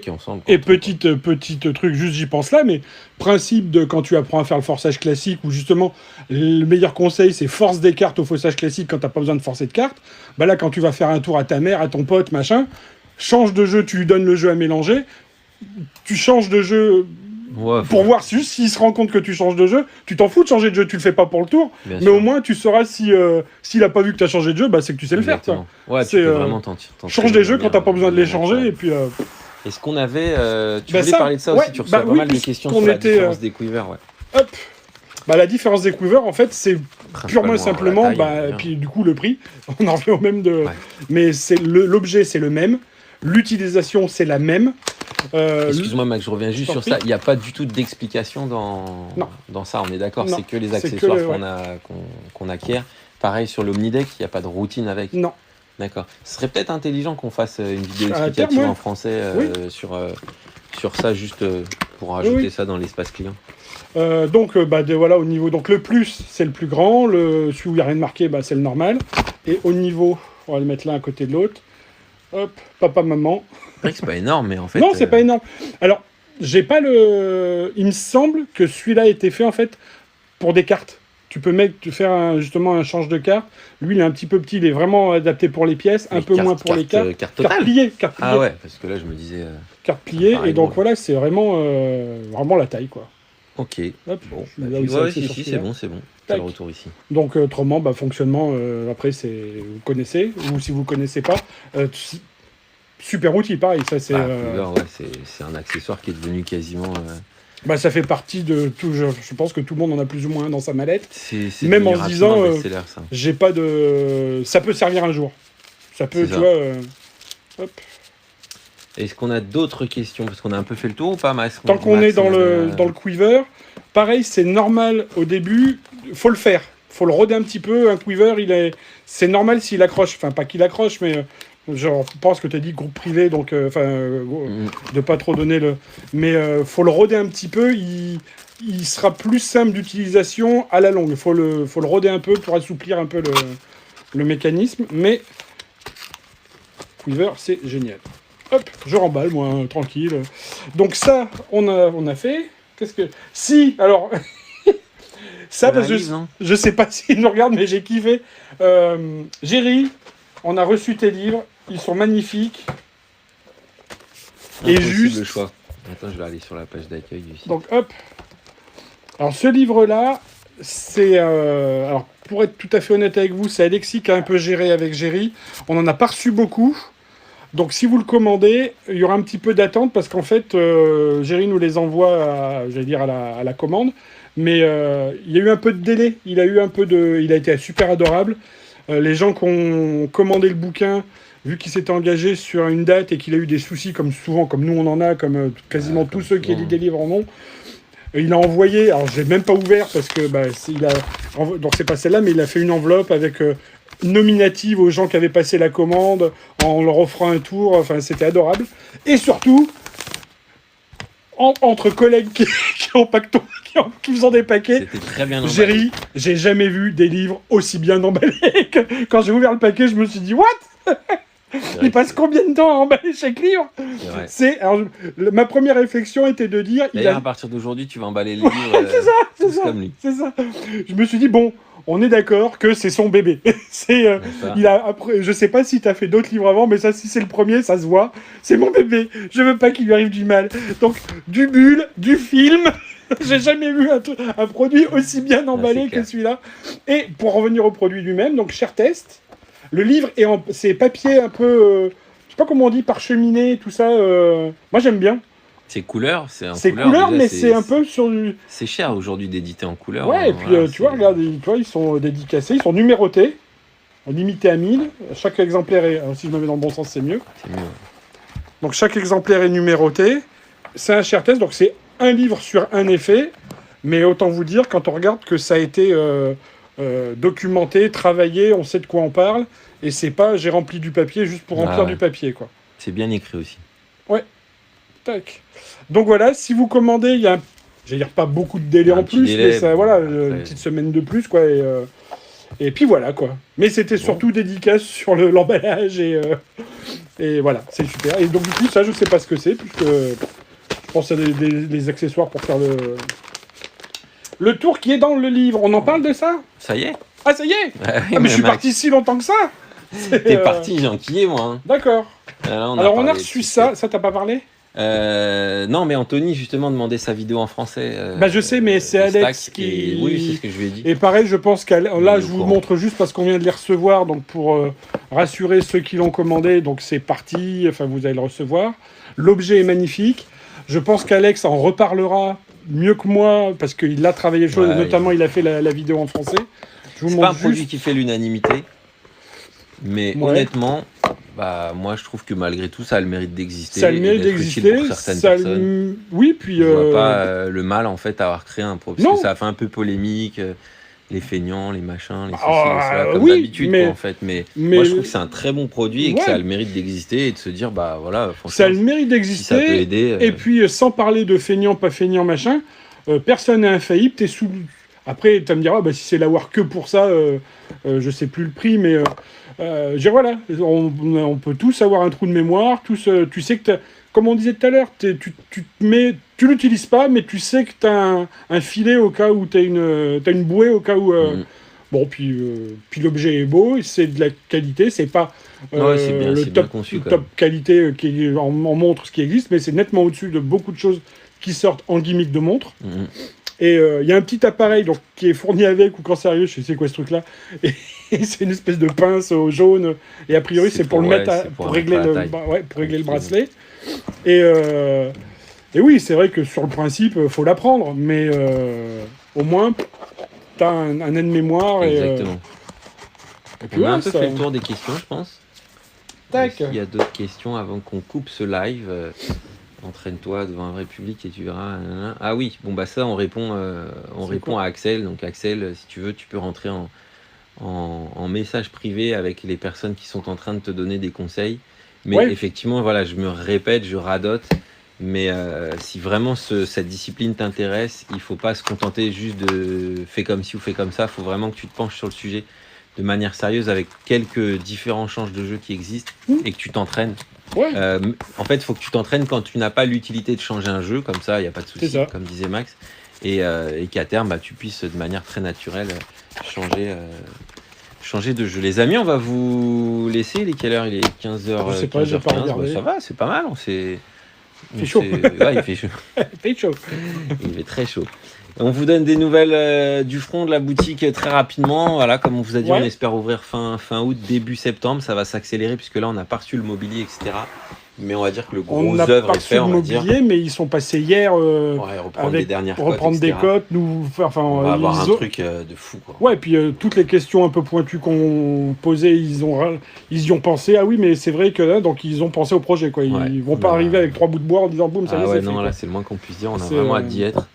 ensemble. Et petite truc, juste j'y pense là, mais principe de quand tu apprends à faire le forçage classique, où justement le meilleur conseil c'est force des cartes au forçage classique quand t'as pas besoin de forcer de cartes, là quand tu vas faire un tour à ta mère, à ton pote, machin, change de jeu, tu lui donnes le jeu à mélanger, tu changes de jeu... pour voir juste s'il se rend compte que tu changes de jeu, tu t'en fous de changer de jeu, tu le fais pas pour le tour, mais au moins tu sauras s'il a pas vu que tu as changé de jeu, c'est que tu sais le faire. Quoi. Ouais, tu peux vraiment change des jeux quand t'as pas besoin de les changer et puis. Est-ce qu'on avait tu voulais parler de ça aussi, tu reçois pas mal de questions sur la différence des quivers, Hop. La différence des quivers, en fait, c'est purement et simplement, et puis du coup le prix, on en revient au même de. Ouais. Mais l'objet c'est le même, l'utilisation c'est la même. Excuse-moi Max, je reviens juste sur ça. Il n'y a pas du tout d'explication dans ça, on est d'accord. C'est que les accessoires qu'on acquiert. Pareil sur l'Omnideck, il n'y a pas de routine avec. Non. D'accord. Ce serait peut-être intelligent qu'on fasse une vidéo À explicative terme, ouais. en français Oui. sur ça, juste pour rajouter Oui. ça dans l'espace client. Donc, voilà, au niveau. Donc, le plus, c'est le plus grand. Celui où il n'y a rien de marqué, c'est le normal. Et au niveau, on va le mettre l'un à côté de l'autre. Hop, papa, maman. C'est vrai que c'est pas énorme, mais en fait. Non, c'est pas énorme. Alors, j'ai pas le. Il me semble que celui-là a été fait en fait pour des cartes. Tu peux faire justement un change de carte. Lui, il est un petit peu petit, il est vraiment adapté pour les pièces, un peu moins pour les cartes. Carte totale. Carte pliée. Ah ouais, parce que là, je me disais. Carte pliée, pareil, et donc bon. voilà, c'est vraiment la taille, quoi. Ok. Hop, Bon, je mets là où c'est axé sur si, c'est celui-là. bon, c'est bon. T'as le Tac. retour ici. Donc, autrement, fonctionnement, après, vous connaissez, ou si vous connaissez pas, super outil, pareil, ça c'est... Quiver, c'est un accessoire qui est devenu quasiment. ça fait partie de tout. Je pense que tout le monde en a plus ou moins un dans sa mallette. C'est Même en devenu se disant, rapidement un best-seller, ça. j'ai pas de. Ça peut servir un jour. Ça peut, C'est tu ça. vois. Hop. Est-ce qu'on a d'autres questions? Parce qu'on a un peu fait le tour ou pas, Max? Tant qu'on est dans le quiver, pareil, c'est normal au début. Faut le faire. Faut le roder un petit peu. Un quiver, c'est normal s'il accroche. Enfin, pas qu'il accroche, mais. Je pense que tu as dit groupe privé, donc de pas trop donner le. Mais faut le roder un petit peu. Il sera plus simple d'utilisation à la longue. Faut le roder un peu pour assouplir un peu le mécanisme. Mais Quiver, c'est génial. Hop, je remballe, moi, tranquille. Donc ça, on a fait. Qu'est-ce que... Si, alors... ça, parce que je sais pas s'ils nous regardent, mais j'ai kiffé. Géry, on a reçu tes livres. Ils sont magnifiques. Et juste... le choix. Attends, je vais aller sur la page d'accueil du site. Donc, hop. Alors, ce livre-là, c'est... alors, pour être tout à fait honnête avec vous, c'est Alexis qui a un peu géré avec Géry. On n'en a pas reçu beaucoup. Donc, si vous le commandez, il y aura un petit peu d'attente parce qu'en fait, Géry nous les envoie, à la commande. Mais il y a eu un peu de délai. Il a été super adorable. Les gens qui ont commandé le bouquin, vu qu'il s'était engagé sur une date et qu'il a eu des soucis, comme souvent, comme nous on en a, comme quasiment tous ceux qui éditent des livres en ont, il a envoyé, alors je l'ai même pas ouvert parce que donc c'est pas celle-là, mais il a fait une enveloppe avec nominative aux gens qui avaient passé la commande en leur offrant un tour. Enfin, c'était adorable. Et surtout, entre collègues qui faisant des paquets, c'était très bien emballé. Géry, j'ai jamais vu des livres aussi bien emballés. Quand j'ai ouvert le paquet, je me suis dit, what? Il passe combien de temps à emballer chaque livre? Ma première réflexion était de dire... D'ailleurs, à partir d'aujourd'hui, tu vas emballer les livres c'est ça. comme lui. C'est ça. Je me suis dit, bon, on est d'accord que c'est son bébé. Après, je sais pas si tu as fait d'autres livres avant, mais ça, si c'est le premier, ça se voit. C'est mon bébé. Je veux pas qu'il lui arrive du mal. Donc, du bulle, du film... J'ai jamais vu un produit aussi bien emballé que celui-là. Et pour revenir au produit lui-même, donc Cher Test, le livre c'est papier un peu, je sais pas comment on dit, parcheminé, tout ça. Moi j'aime bien. C'est couleur, c'est couleur, mais c'est un peu sur du... C'est cher aujourd'hui d'éditer en couleur. Ouais, et puis tu vois, regarde, ils sont dédicacés, ils sont numérotés, limités à 1000. Chaque exemplaire est, si je me mets dans le bon sens, c'est mieux. C'est mieux. Donc chaque exemplaire est numéroté. C'est un Cher Test, donc c'est un livre sur un effet, mais autant vous dire, quand on regarde que ça a été documenté, travaillé, on sait de quoi on parle, et c'est pas j'ai rempli du papier juste pour remplir du papier, quoi. C'est bien écrit aussi. Ouais. Tac. Donc voilà, si vous commandez, il y a, j'allais dire pas beaucoup de délai en plus, mais ça, voilà, une petite semaine de plus, quoi, et puis voilà, quoi. Mais c'était surtout dédicace sur l'emballage, et voilà, c'est super. Et donc du coup, ça, je sais pas ce que c'est, puisque... Je pense à des accessoires pour faire le tour qui est dans le livre. On en parle de ça? Ça y est. Ah, ça y est. Mais je suis parti si longtemps que ça. T'es parti, j'ai enquillé, moi. Hein. D'accord. Alors, on a reçu ça. Ça, t'as pas parlé? Non, mais Anthony, justement, demandait sa vidéo en français. Je sais, mais c'est Alex qui... Oui, c'est ce que je lui ai dit. Et pareil, je pense là, je vous montre juste parce qu'on vient de les recevoir, donc pour rassurer ceux qui l'ont commandé, donc c'est parti, enfin, vous allez le recevoir. L'objet est magnifique. Je pense qu'Alex en reparlera mieux que moi, parce qu'il a travaillé le chose, notamment il a fait la vidéo en français. C'est pas un produit qui fait l'unanimité, mais honnêtement, moi je trouve que malgré tout, ça a le mérite d'exister. Ça a le mérite d'exister. Pour certaines personnes. Oui, puis... Je vois pas le mal en fait à avoir créé un produit, parce que ça a fait un peu polémique. les feignants, les machins, les ceci, Ah, les cela, comme oui, d'habitude, mais- quoi, en fait. Mais Mais moi, je trouve que c'est un très bon produit et que Ouais. ça a le mérite d'exister et de se dire, bah voilà, ça a franchement, le mérite si ça peut d'exister. aider. Et puis, sans parler de feignant, pas feignant, machin, personne n'est infaillible. T'es sous... Après, tu me diras, bah, si c'est l'avoir que pour ça, je sais plus le prix, mais voilà, on peut tous avoir un trou de mémoire. Tous, tu sais que, comme on disait tout à l'heure, tu l'utilises pas, mais tu sais que tu as un filet au cas où tu as une bouée au cas où. Bon, puis l'objet est beau, c'est de la qualité, c'est pas Ouais, c'est bien, le c'est bien top, conçu, le quand top même. qualité qui est en montre, ce qui existe, mais c'est nettement au-dessus de beaucoup de choses qui sortent en gimmick de montre. Mhm. Et il y a un petit appareil donc, qui est fourni avec, ou quand sérieux, je sais c'est quoi ce truc-là. Et c'est une espèce de pince au jaune. Et a priori, c'est pour le mettre c'est pour pour mettre régler à la le, taille. pour régler le bracelet. Et oui, c'est vrai que sur le principe, faut l'apprendre, mais au moins, t'as un aide-mémoire. Exactement. Et puis On a ouais, un peu ça... fait le tour des questions, je pense. Tac. Il y a d'autres questions avant qu'on coupe ce live. Entraîne-toi devant un vrai public et tu verras. Nanana. Ah oui, bon bah ça on répond quoi à Axel. Donc Axel, si tu veux, tu peux rentrer en message privé avec les personnes qui sont en train de te donner des conseils. Mais Ouais. effectivement, voilà, je me répète, je radote. Mais si vraiment cette discipline t'intéresse, il faut pas se contenter juste de fais comme ci ou fais comme ça. Il faut vraiment que tu te penches sur le sujet de manière sérieuse avec quelques différents changes de jeu qui existent et que tu t'entraînes. Ouais. En fait, il faut que tu t'entraînes quand tu n'as pas l'utilité de changer un jeu, comme ça, il n'y a pas de C'est souci, ça. comme disait Max, et qu'à terme, bah, tu puisses de manière très naturelle changer de jeu. Les amis, on va vous laisser. Il est quelle heure? Il est 15h, Je sais pas, j'ai pas 15h15. regardé. Ça va, c'est pas mal. Il fait chaud. Ouais, il fait chaud. Fait chaud. Il fait très chaud. On vous donne des nouvelles du front de la boutique très rapidement. Voilà, comme on vous a dit, Ouais. on espère ouvrir fin août, début septembre. Ça va s'accélérer puisque là, on n'a pas reçu le mobilier, etc. Mais on va dire que le On gros n'a œuvre pas est reçu fait, le on va dire. mobilier, mais ils sont passés hier Ouais, reprendre des dernières cotes, reprendre des etc. cotes, nous faire. Enfin, On va avoir un ils ont- truc de fou, quoi. Ouais, puis toutes les questions un peu pointues qu'on posait, ils y ont pensé. Ah oui, mais c'est vrai que là, donc ils ont pensé au projet, quoi. Ils Ouais. vont pas Bah, arriver avec 3 bouts de bois en disant boum, ça y Ah est, ouais, c'est non, fait. là, Quoi. c'est le moins qu'on puisse dire. On a C'est, vraiment hâte d'y être.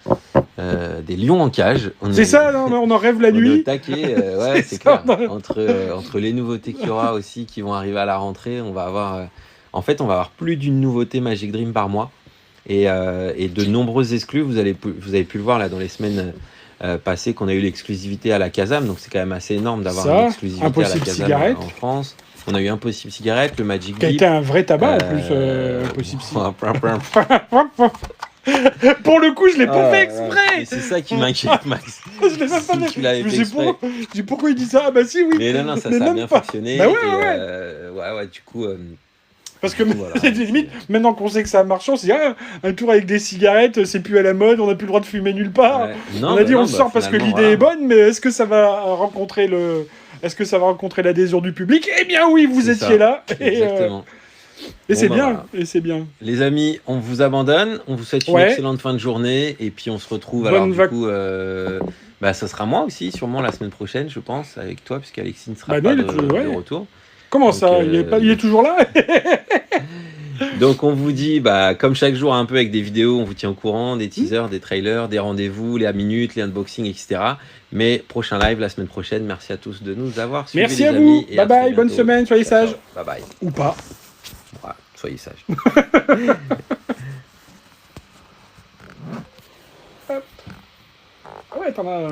Des lions en cage. C'est ça, non, on en rêve la On est au nuit. taquet, ouais, c'est ça, clair. Entre les nouveautés qu'il y aura aussi qui vont arriver à la rentrée, on va avoir. En fait, on va avoir plus d'une nouveauté Magic Dream par mois et de nombreuses exclus. Vous avez pu le voir là dans les semaines passées qu'on a eu l'exclusivité à la Casam, donc c'est quand même assez énorme d'avoir Ça, une exclusivité à la Impossible Casam Cigarette. en France. On a eu Impossible Cigarette, le Magic Qui a Leap. été un vrai tabac en plus, Impossible Cigarette. Ouais, Pour le coup, je l'ai pas Ah, fait ouais. exprès. Et c'est ça qui m'inquiète, Max. Je l'ai même pas Si fait. tu l'avais Je me fait dis exprès. pourquoi il dit ça? Ah bah si, oui. Mais non, ça Mais a même bien pas. fonctionné. Bah ouais, et, ouais. ouais, du coup. Parce que Voilà, c'est limite, maintenant qu'on sait que ça marche, on se dit un tour avec des cigarettes, c'est plus à la mode, on n'a plus le droit de fumer nulle part. Ouais. On a dit on sort parce que l'idée est bonne, mais est-ce que ça va rencontrer l'adhésion du public? Eh bien oui, vous C'est étiez ça. là. Exactement. Et c'est Bon, bien, voilà. et c'est bien. Les amis, on vous abandonne. On vous souhaite une Ouais. excellente fin de journée. Et puis on se retrouve. Bonne Alors, du vac- coup, ça sera moi aussi, sûrement la semaine prochaine, je pense, avec toi, puisqu'Alexis ne sera Bah, pas non, de retour. Comment Donc, ça il est toujours là? Donc on vous dit, comme chaque jour, un peu avec des vidéos, on vous tient au courant, des teasers, des trailers, des rendez-vous, les minutes, les unboxings, etc. Mais prochain live la semaine prochaine. Merci à tous de nous avoir suivis. Merci les à vous. amis, et Bye à très bye, bonne bientôt. semaine, soyez Ciao, sages. ciao. Bye bye. Ou pas. Ouais, soyez sages. Ah ouais, t'en as.